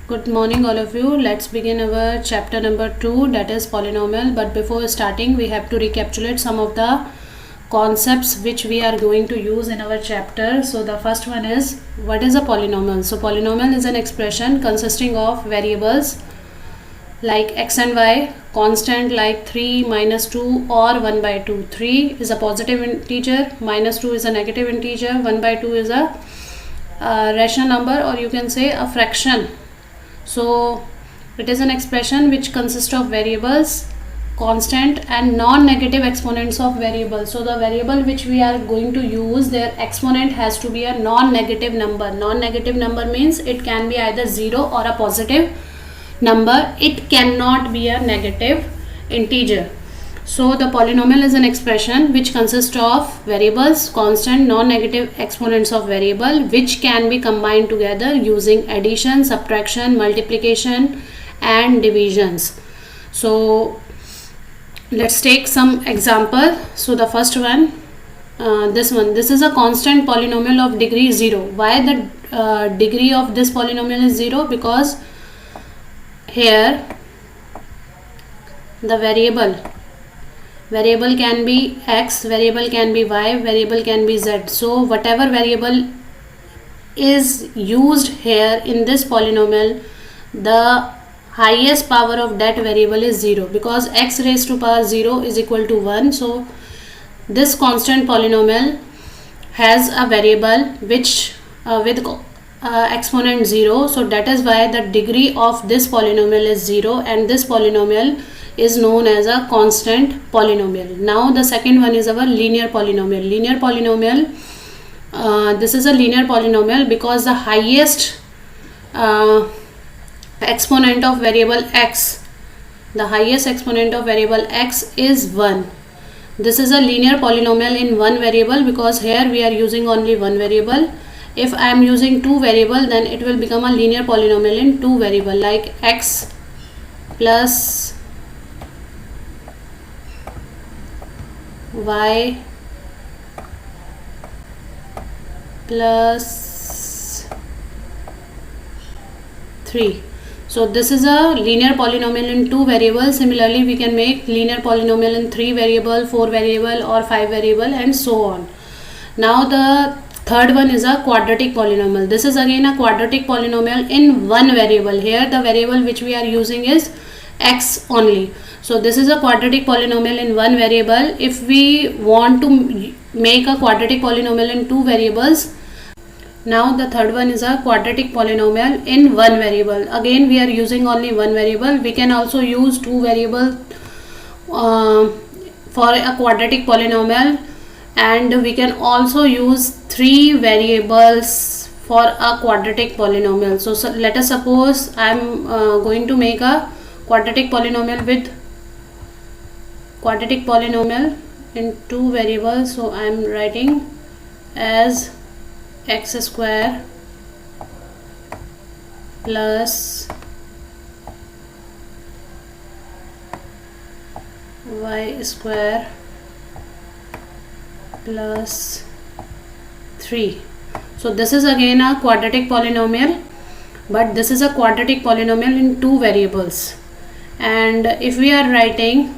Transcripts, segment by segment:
Good morning all of you. Let's begin our chapter number 2, that is polynomial. But before starting we have to recapitulate some of the concepts which we are going to use in our chapter. So the first one is, what is a polynomial? So polynomial is an expression consisting of variables like x and y, constant like 3, minus 2 or 1 by 2. 3 is a positive integer, minus 2 is a negative integer, 1 by 2 is a rational number, or you can say a fraction. So it is an expression which consists of variables, constant and non-negative exponents of variables. So the variable which we are going to use, their exponent has to be a non-negative number. Non-negative number means it can be either 0 or a positive number. It cannot be a negative integer. So the polynomial is an expression which consists of variables, constant, non-negative exponents of variable, which can be combined together using addition, subtraction, multiplication and divisions. So let's take some example. So the first one, this is a constant polynomial of degree 0. Why the degree of this polynomial is 0? Because here the variable can be x, variable can be y, variable can be z. So whatever variable is used here in this polynomial, the highest power of that variable is 0, because x raised to power 0 is equal to 1. So this constant polynomial has a variable which with exponent 0. So that is why the degree of this polynomial is 0, and this polynomial is known as a constant polynomial. Now the second one is our linear polynomial. Linear polynomial, this is a linear polynomial because the highest exponent of variable x, is 1. This is a linear polynomial in one variable because here we are using only one variable. If I am using two variable, then it will become a linear polynomial in two variable, like x plus y plus 3. So this is a linear polynomial in two variables. Similarly, we can make linear polynomial in 3 variable, 4 variable or 5 variable and so on. Now the third one is a quadratic polynomial. This is again a quadratic polynomial in one variable. Here the variable which we are using is x only. So this is a quadratic polynomial in one variable. If we want to make a quadratic polynomial in two variables, now the third one is a quadratic polynomial in one variable. Again we are using only one variable. We can also use two variables for a quadratic polynomial, and we can also use 3 variables for a quadratic polynomial. So let us suppose I am going to make a quadratic polynomial in two variables. So I am writing as x square plus y square plus 3. So this is again a quadratic polynomial, but this is a quadratic polynomial in two variables. And if we are writing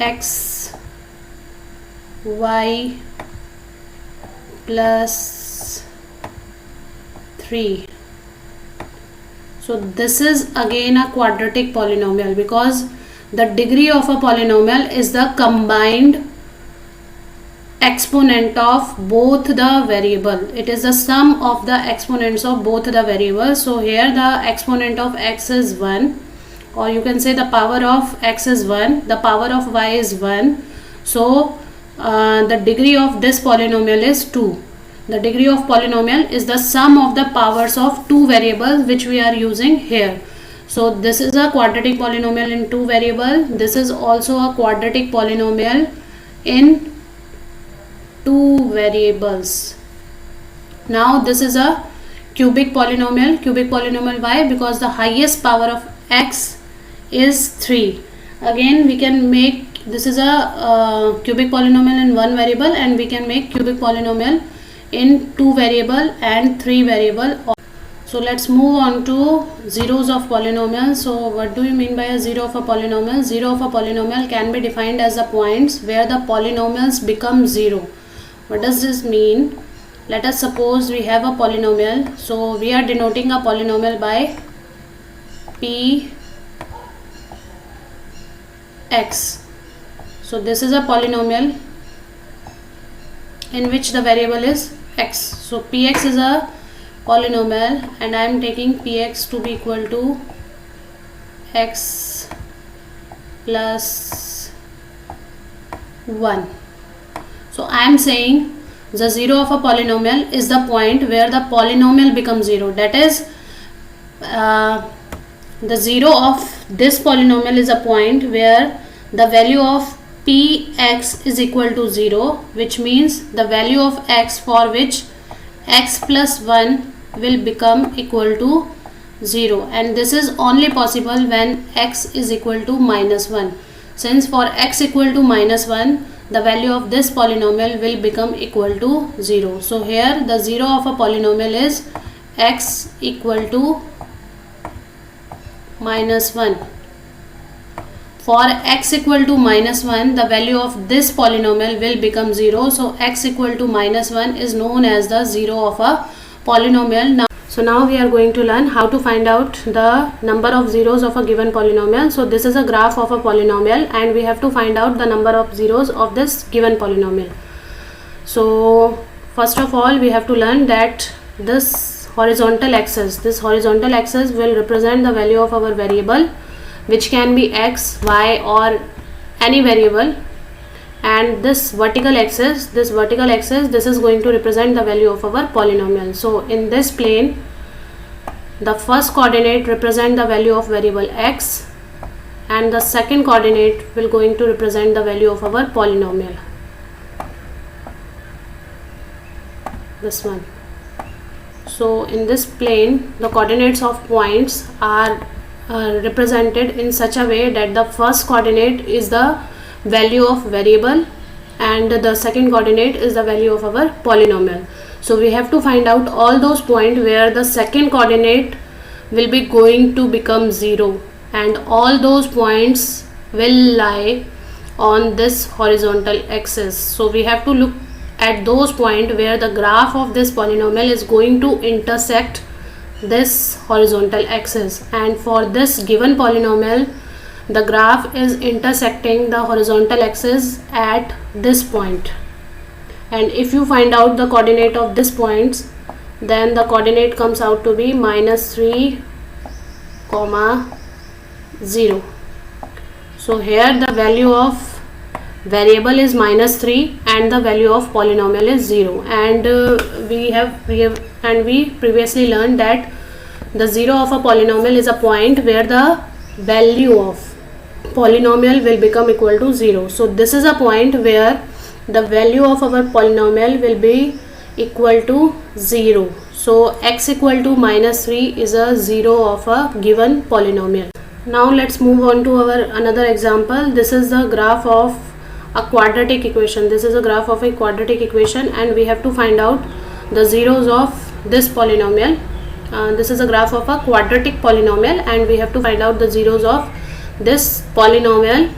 x y plus 3, so this is again a quadratic polynomial because the degree of a polynomial is the combined exponent of both the variable. It is the sum of the exponents of both the variables. So here the exponent of x is 1, or you can say the power of x is 1, the power of y is 1. So the degree of this polynomial is 2. The degree of polynomial is the sum of the powers of two variables which we are using here. So this is a quadratic polynomial in two variable. This is also a quadratic polynomial in two variables. Now this is a cubic polynomial. Cubic polynomial, why? Because the highest power of x is 3. Again we can make, this is a cubic polynomial in one variable, and we can make cubic polynomial in two variable and three variable. So let's move on to zeros of polynomial. So what do you mean by a zero of a polynomial? Zero of a polynomial can be defined as the points where the polynomials become zero. What does this mean? Let us suppose we have a polynomial. So we are denoting a polynomial by Px. So this is a polynomial in which the variable is x. So Px is a polynomial and I am taking Px to be equal to x plus 1. So I am saying the zero of a polynomial is the point where the polynomial becomes zero. That is, the zero of this polynomial is a point where the value of Px is equal to 0, which means the value of x for which x plus 1 will become equal to 0, and this is only possible when x is equal to minus 1. Since for x equal to minus 1, the value of this polynomial will become equal to 0. So here the zero of a polynomial is x equal to minus 1. For x equal to minus 1, the value of this polynomial will become 0. So x equal to minus 1 is known as the zero of a polynomial. Now we are going to learn how to find out the number of zeros of a given polynomial. So this is a graph of a polynomial and we have to find out the number of zeros of this given polynomial. So first of all, we have to learn that this horizontal axis will represent the value of our variable, which can be x, y or any variable, and this vertical axis this is going to represent the value of our polynomial. So in this plane, the first coordinate represent the value of variable x and the second coordinate will going to represent the value of our polynomial, this one. So in this plane, the coordinates of points are represented in such a way that the first coordinate is the value of variable and the second coordinate is the value of our polynomial. So we have to find out all those points where the second coordinate will be going to become 0, and all those points will lie on this horizontal axis. So we have to look at those points where the graph of this polynomial is going to intersect this horizontal axis, and for this given polynomial the graph is intersecting the horizontal axis at this point. And if you find out the coordinate of this points, then the coordinate comes out to be minus 3, 0. So here the value of variable is minus 3 and the value of polynomial is 0, and we previously learned that the zero of a polynomial is a point where the value of polynomial will become equal to 0. So this is a point where the value of our polynomial will be equal to 0. So x equal to minus 3 is a zero of a given polynomial. Now let's move on to our another example. This is the graph of a quadratic equation. And we have to find out the zeros of this polynomial. This is a graph of a quadratic polynomial and we have to find out the zeros of this polynomial.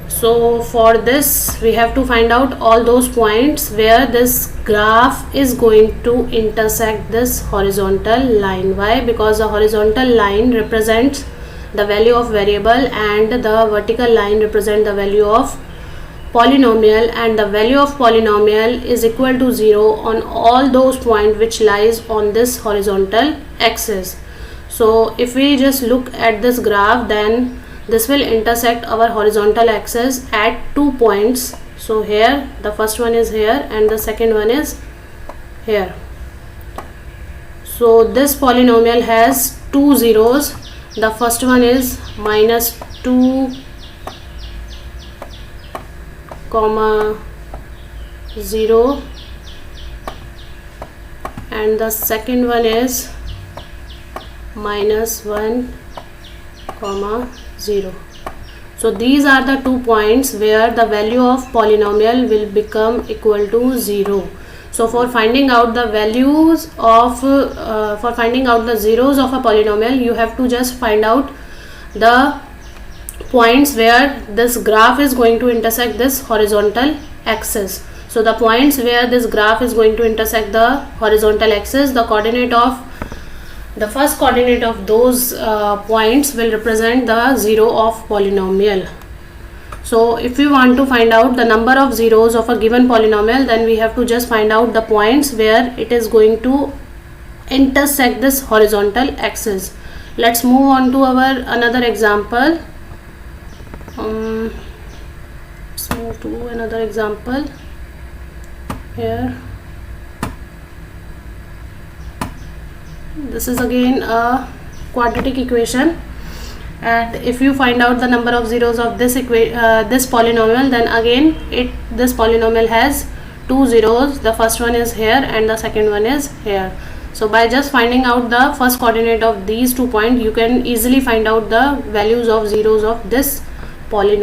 So for this we have to find out all those points where this graph is going to intersect this horizontal line. Why? Because the horizontal line represents the value of variable and the vertical line represents the value of polynomial, and the value of polynomial is equal to 0 on all those points which lies on this horizontal axis. So if we just look at this graph, then this will intersect our horizontal axis at 2 points. So here the first one is here and the second one is here. So this polynomial has 2 zeros. The first one is minus 2, 0, and the second one is minus 1, 0. So these are the 2 points where the value of polynomial will become equal to 0. So So for finding out the values of for finding out the zeros of a polynomial, you have to just find out the points where this graph is going to intersect this horizontal axis. So the points where this graph is going to intersect the horizontal axis, the first coordinate of those points will represent the zero of polynomial. So if we want to find out the number of zeros of a given polynomial, then we have to just find out the points where it is going to intersect this horizontal axis. Let's move on to our another example. Let's move to another example here. This is again a quadratic equation, and if you find out the number of zeros of this polynomial, then again this polynomial has two zeros. The first one is here and the second one is here. So by just finding out the first coordinate of these 2 points, you can easily find out the values of zeros of this polynomial.